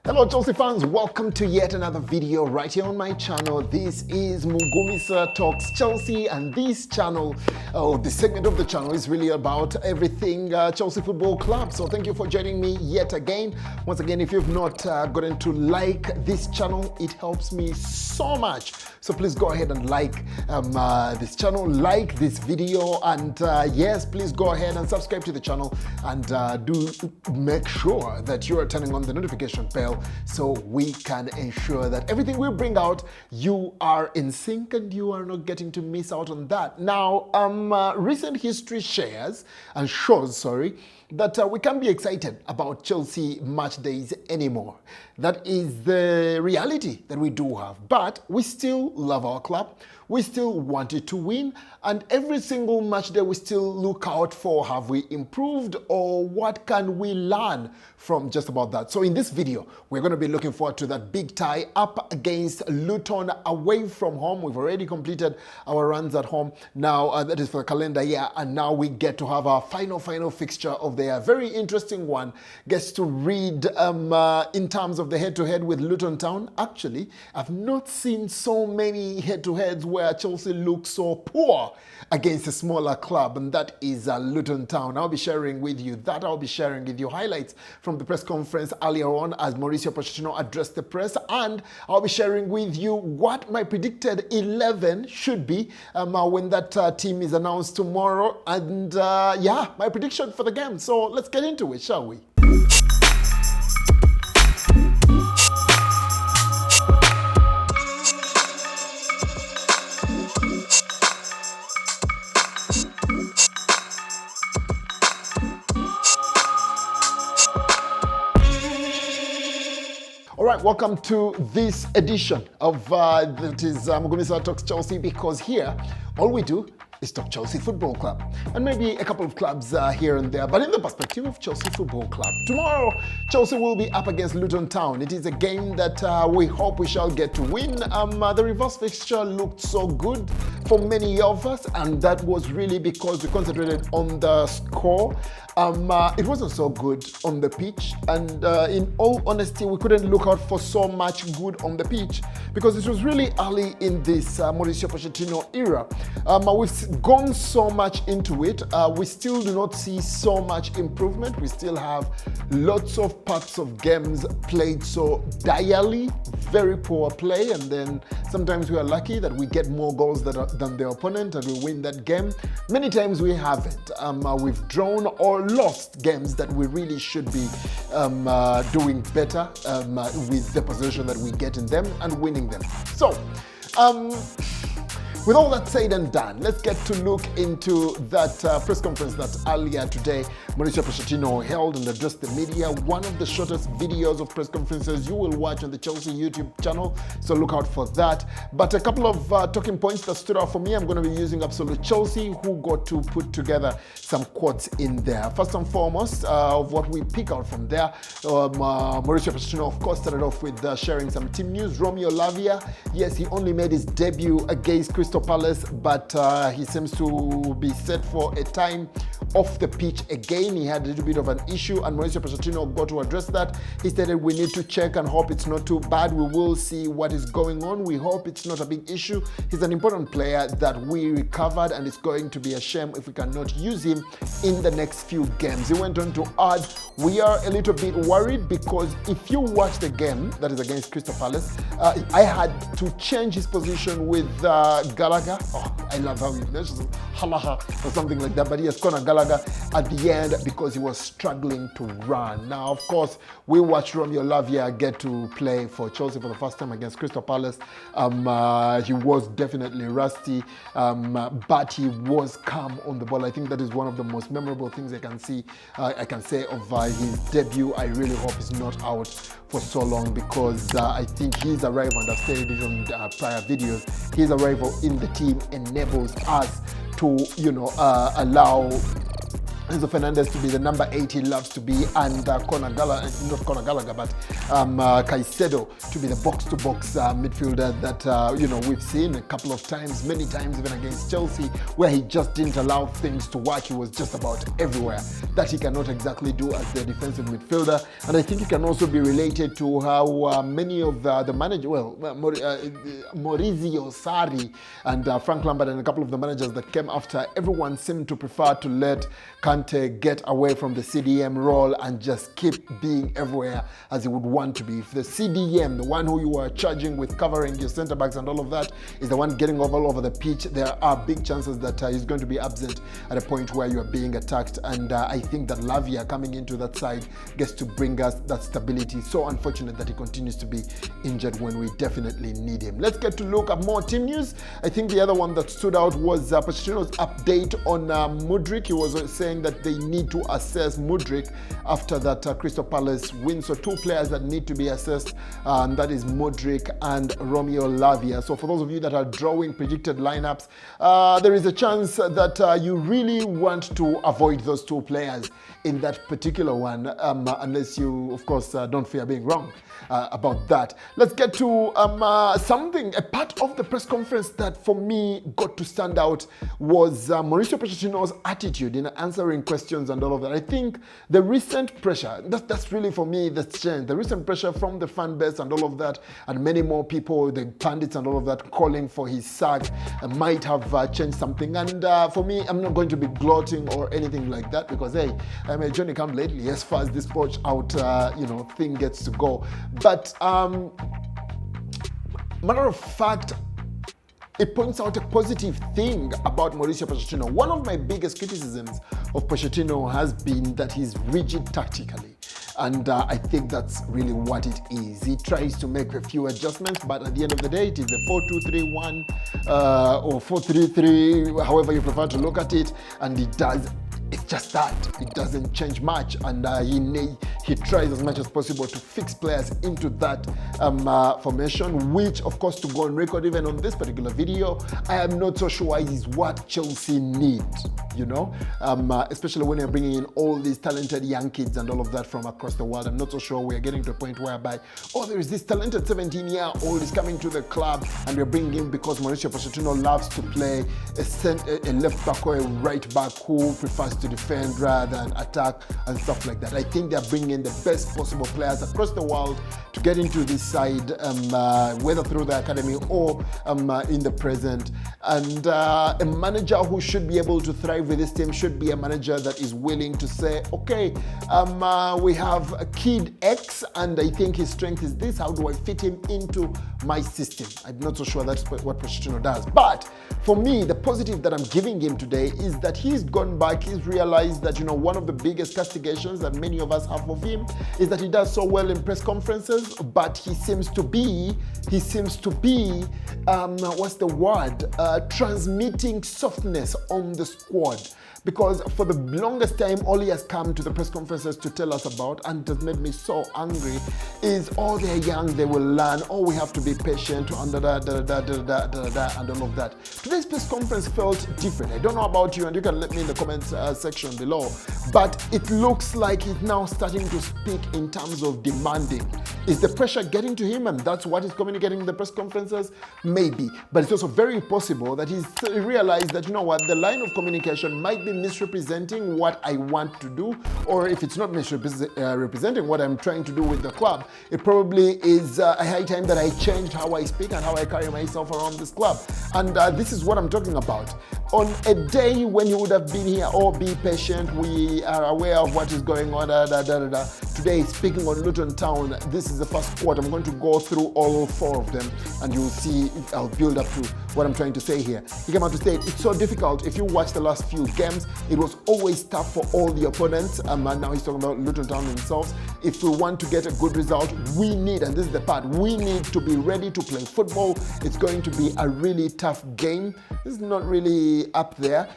Hello Chelsea fans, welcome to yet another video right here on my channel. This is Mugumisa Talks Chelsea, and this channel, this segment of the channel is really about everything Chelsea Football Club. So thank you for joining me yet again. Once again, if you've not gotten to like this channel, it helps me so much. So please go ahead and like this channel, like this video, and yes, please go ahead and subscribe to the channel, and do make sure that you are turning on the notification bell so we can ensure that everything we bring out, you are in sync and you are not getting to miss out on that. Now, recent history shows that we can't be excited about Chelsea match days anymore. That is the reality that we do have. But we still love our club. We still want it to win. And every single match day we still look out for, have we improved or what can we learn from just about that. So in this video, we're going to be looking forward to that big tie up against Luton away from home. We've already completed our runs at home. Now that is for the calendar year. And now we get to have our final fixture of the year. Very interesting one. Gets to read in terms of the head-to-head with Luton Town. Actually, I've not seen so many head-to-heads where Chelsea looks so poor against a smaller club, and that is Luton Town. I'll be sharing with you that. I'll be sharing with you highlights from the press conference earlier on as Mauricio Pochettino addressed the press, and I'll be sharing with you what my predicted 11 should be when that team is announced tomorrow, and yeah, my prediction for the game. So let's get into it, shall we? All right, welcome to this edition of that is Mugumisa Talks Chelsea, because here all we do is talk Chelsea Football Club and maybe a couple of clubs here and there, but in the perspective of Chelsea Football Club. Tomorrow, Chelsea will be up against Luton Town. It is a game that we hope we shall get to win. The reverse fixture looked so good for many of us, and that was really because we concentrated on the score. It wasn't so good on the pitch, and in all honesty, we couldn't look out for so much good on the pitch because it was really early in this Mauricio Pochettino era. We've gone so much into it. We still do not see so much improvement. We still have lots of parts of games played so direly, very poor play, and then sometimes we are lucky that we get more goals than the opponent and we win that game. Many times we haven't. We've drawn or lost games that we really should be doing better with the possession that we get in them and winning them. So, with all that said and done, let's get to look into that press conference that earlier today Mauricio Pochettino held and addressed the media. One of the shortest videos of press conferences you will watch on the Chelsea YouTube channel, so look out for that. But a couple of talking points that stood out for me, I'm going to be using Absolute Chelsea, who got to put together some quotes in there. First and foremost, of what we pick out from there, Mauricio Pochettino, of course, started off with sharing some team news. Romeo Lavia, yes, he only made his debut against Crystal Palace, but he seems to be set for a time off the pitch again. He had a little bit of an issue, and Mauricio Pochettino got to address that. He stated, we need to check and hope it's not too bad. We will see what is going on. We hope it's not a big issue. He's an important player that we recovered, and it's going to be a shame if we cannot use him in the next few games. He went on to add, we are a little bit worried because if you watch the game that is against Crystal Palace, I had to change his position with Gallagher. Oh, I love how he mentions Halaha or something like that, but yes, Conor Gallagher at the end because he was struggling to run. Now, of course, we watched Romeo Lavia get to play for Chelsea for the first time against Crystal Palace. He was definitely rusty, but he was calm on the ball. I think that is one of the most memorable things I can say of his debut. I really hope he's not out for so long, because I think his arrival, and I've stated it on prior videos, his arrival in the team enables us to, allow Enzo Fernandez to be the number 8 he loves to be, and not Conor Gallagher, but Caicedo to be the box-to-box midfielder that we've seen a couple of times, many times even against Chelsea, where he just didn't allow things to work. He was just about everywhere. That he cannot exactly do as the defensive midfielder, and I think it can also be related to how many of the manager, Mauricio Sarri and Frank Lampard and a couple of the managers that came after, everyone seemed to prefer to let Kante get away from the CDM role and just keep being everywhere as he would want to be. If the CDM, the one who you are charging with covering your centre backs and all of that, is the one getting all over the pitch, there are big chances that he's going to be absent at a point where you are being attacked. And I think that Lavia coming into that side gets to bring us that stability. So unfortunate that he continues to be injured when we definitely need him. Let's get to look at more team news. I think the other one that stood out was Pochettino's update on Mudryk. He was saying that they need to assess Mudryk after that Crystal Palace win. So two players that need to be assessed, that is Mudryk and Romeo Lavia. So for those of you that are drawing predicted lineups, there is a chance that you really want to avoid those two players in that particular one, unless you, of course, don't fear being wrong about that. Let's get to a part of the press conference that for me got to stand out was Mauricio Pochettino's attitude in answering questions and all of that. I think the recent pressure, that's really for me that's changed. The recent pressure from the fan base and all of that, and many more people, the pundits and all of that, calling for his sack might have changed something. And for me, I'm not going to be gloating or anything like that, because hey, I'm a Johnny come lately as far as this Poch out thing gets to go. But matter of fact, it points out a positive thing about Mauricio Pochettino. One of my biggest criticisms of Pochettino has been that he's rigid tactically. And I think that's really what it is. He tries to make a few adjustments, but at the end of the day, it is a 4-2-3-1 or 4-3-3, however you prefer to look at it, and it does. It's just that it doesn't change much, and he tries as much as possible to fix players into that formation, which of course, to go on record even on this particular video, I am not so sure is what Chelsea need, especially when you're bringing in all these talented young kids and all of that from across the world. I'm not so sure we're getting to a point whereby, there is this talented 17-year-old is coming to the club and we're bringing him because Mauricio Pochettino loves to play a left back or a right back who prefers to defend rather than attack and stuff like that. I think they're bringing in the best possible players across the world to get into this side, whether through the academy or in the present. And a manager who should be able to thrive with this team should be a manager that is willing to say, okay, we have a kid X and I think his strength is this. How do I fit him into my system? I'm not so sure that's what Pochettino does. But for me, the positive that I'm giving him today is that he's gone back, he's realized that, one of the biggest castigations that many of us have of him is that he does so well in press conferences, but he seems to be, what's the word? Transmitting softness on the squad. Because for the longest time, all he has come to the press conferences to tell us about, and it has made me so angry, is, they're young, they will learn, we have to be patient, and all of that. Today's press conference felt different. I don't know about you, and you can let me in the comments section below, but it looks like he's now starting to speak in terms of demanding. Is the pressure getting to him, and that's what he's communicating in the press conferences? Maybe. But it's also very possible that he's realized that, the line of communication might be misrepresenting what I want to do, or if it's not misrepresenting what I'm trying to do with the club, it probably is a high time that I changed how I speak and how I carry myself around this club. And this is what I'm talking about. On a day when you would have been here, be patient, we are aware of what is going on, Today, speaking on Luton Town, this is the first quote. I'm going to go through all 4 of them, and you'll see I'll build up to what I'm trying to say here. He came out to say, it's so difficult. If you watch the last few games, it was always tough for all the opponents. And now he's talking about Luton Town themselves. If we want to get a good result, we need, and this is the part, we need to be ready to play football. It's going to be a really tough game. This is not really up there.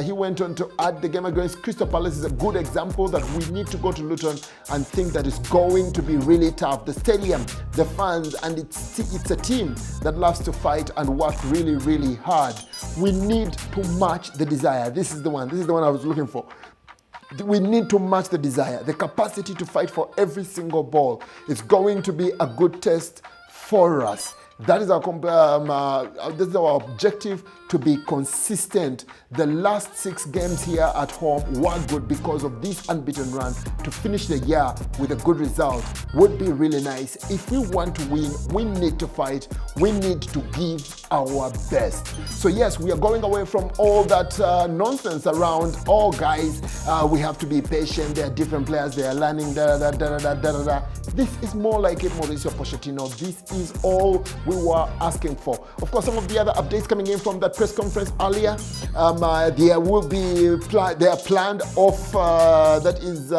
He went on to add the game against Crystal Palace is a good example that we need to go to Luton and think that it's going to be really tough. The stadium, the fans, and it's a team that loves to fight and work really, really hard. We need to match the desire. This is the one I was looking for. We need to match the desire, the capacity to fight for every single ball. It's going to be a good test for us. That is this is our objective, to be consistent. The last 6 games here at home were good because of this unbeaten run. To finish the year with a good result would be really nice. If we want to win, we need to fight. We need to give our best. So yes, we are going away from all that nonsense around, oh guys, we have to be patient, there are different players, they are learning, This is more like it, Mauricio Pochettino. This is all we were asking for. Of course, some of the other updates coming in from that press conference earlier, there will be they are planned off, that is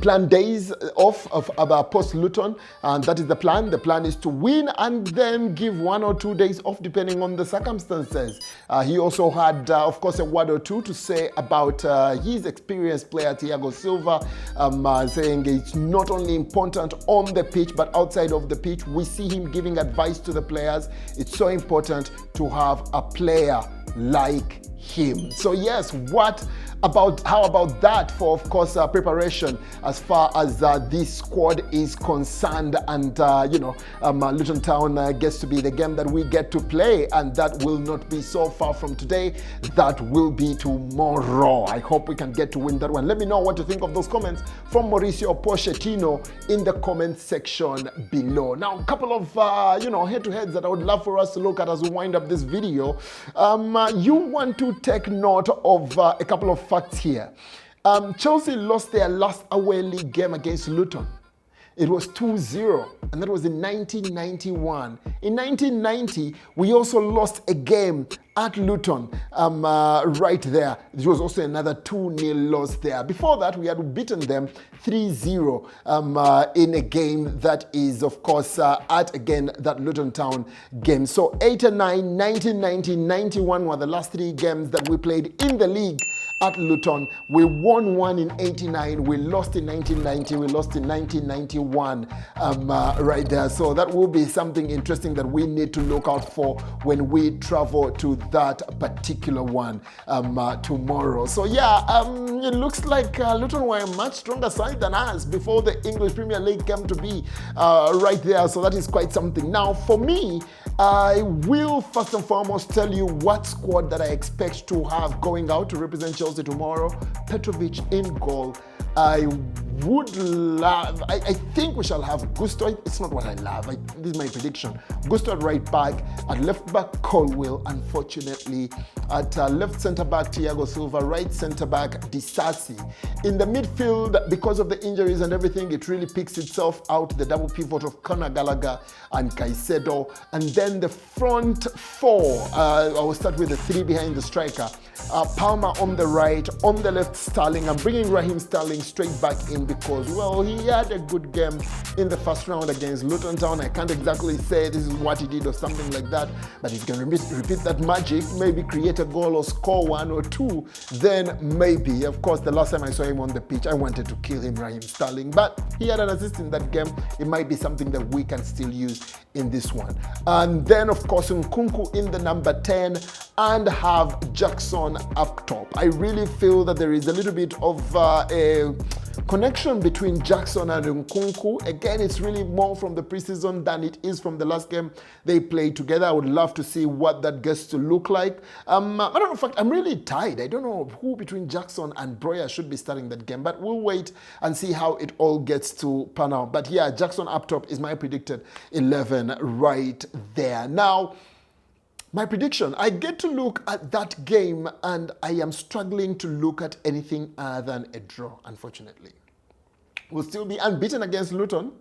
planned days off of post Luton, and that is the plan. The plan is to win and then give 1 or 2 days off depending on the circumstances. He also had, of course, a word or two to say about his experienced player Thiago Silva, saying it's not only important on the pitch but outside of the pitch. We see him giving advice to the players. It's so important to have a player like him. So yes, how about that for, of course, preparation as far as this squad is concerned, and Luton Town gets to be the game that we get to play, and that will not be so far from today. That will be tomorrow. I hope we can get to win that one. Let me know what you think of those comments from Mauricio Pochettino in the comment section below. Now, a couple of head-to-heads that I would love for us to look at as we wind up this video. You want to take note of a couple of facts here. Chelsea lost their last away league game against Luton. It was 2-0, and that was in 1991. In 1990, we also lost a game at Luton, right there. It was also another 2-0 loss there. Before that, we had beaten them 3-0 in a game that is, of course, at, again, that Luton Town game. So 8 and 9, 1990, 91 were the last 3 games that we played in the league at Luton. We won 1 in 89, we lost in 1990, we lost in 1991, right there. So that will be something interesting that we need to look out for when we travel to that particular one tomorrow. So yeah, it looks like Luton were a much stronger side than us before the English Premier League came to be, right there. So that is quite something. Now for me, I will first and foremost tell you what squad that I expect to have going out to represent Chelsea tomorrow. Petrovic in goal. I would love, I think we shall have Gusto. It's not what I love. This is my prediction. Gusto at right back, at left back Colwill, unfortunately. At left centre back Thiago Silva, right centre back Disasi. In the midfield, because of the injuries and everything, it really picks itself out. The double pivot of Conor Gallagher and Caicedo. And then the front 4, I will start with the 3 behind the striker. Palmer on the right, on the left Sterling. I'm bringing Raheem Sterling straight back in because, well, he had a good game in the first round against Luton Town. I can't exactly say this is what he did or something like that, but if you can repeat that magic, maybe create a goal or score 1 or 2, then maybe. Of course, the last time I saw him on the pitch, I wanted to kill him, Raheem Sterling, but he had an assist in that game. It might be something that we can still use in this one. And then, of course, Nkunku in the number 10 and have Jackson up top. I really feel that there is a little bit of a connection between Jackson and Nkunku. Again, it's really more from the preseason than it is from the last game they played together. I would love to see what that gets to look like. Matter of fact, I'm really tied. I don't know who between Jackson and Broya should be starting that game, but we'll wait and see how it all gets to pan out. But yeah, Jackson up top is my predicted 11 right there. Now, my prediction, I get to look at that game and I am struggling to look at anything other than a draw, unfortunately. We'll still be unbeaten against Luton.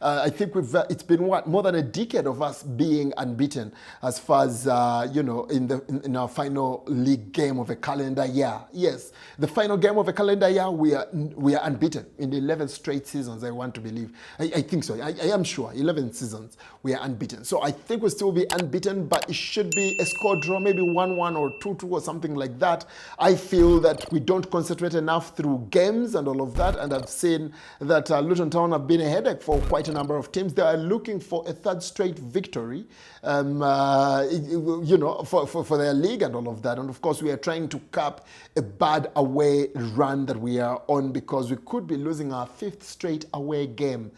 I think it's been more than a decade of us being unbeaten as far as in our final league game of a calendar year. Yes, the final game of a calendar year, we are unbeaten in the 11 straight seasons. I want to believe. I think so. I am sure 11 seasons we are unbeaten. So I think we'll still be unbeaten, but it should be a score draw, maybe 1-1 or 2-2 or something like that. I feel that we don't concentrate enough through games and all of that, and I've seen that Luton Town have been a headache for quite quite a number of teams. They are looking for a third straight victory, for their league and all of that. And of course, we are trying to cap a bad away run that we are on, because we could be losing our 5th straight away game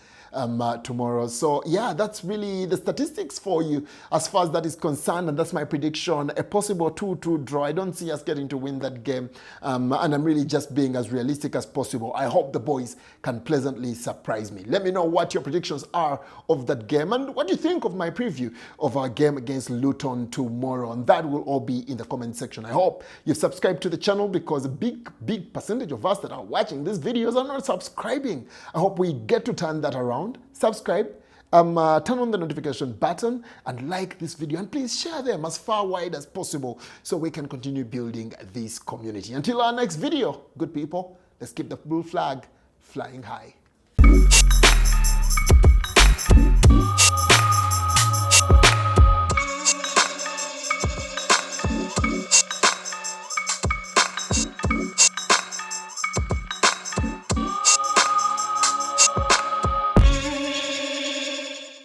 tomorrow. So yeah, that's really the statistics for you as far as that is concerned, and that's my prediction. A possible 2-2 draw. I don't see us getting to win that game, and I'm really just being as realistic as possible. I hope the boys can pleasantly surprise me. Let me know what your predictions are of that game, and what you think of my preview of our game against Luton tomorrow, and that will all be in the comment section. I hope you've subscribed to the channel, because a big percentage of us that are watching these videos are not subscribing. I hope we get to turn that around. Subscribe, turn on the notification button, and like this video, and please share them as far wide as possible so we can continue building this community. Until our next video, good people, let's keep the blue flag flying high.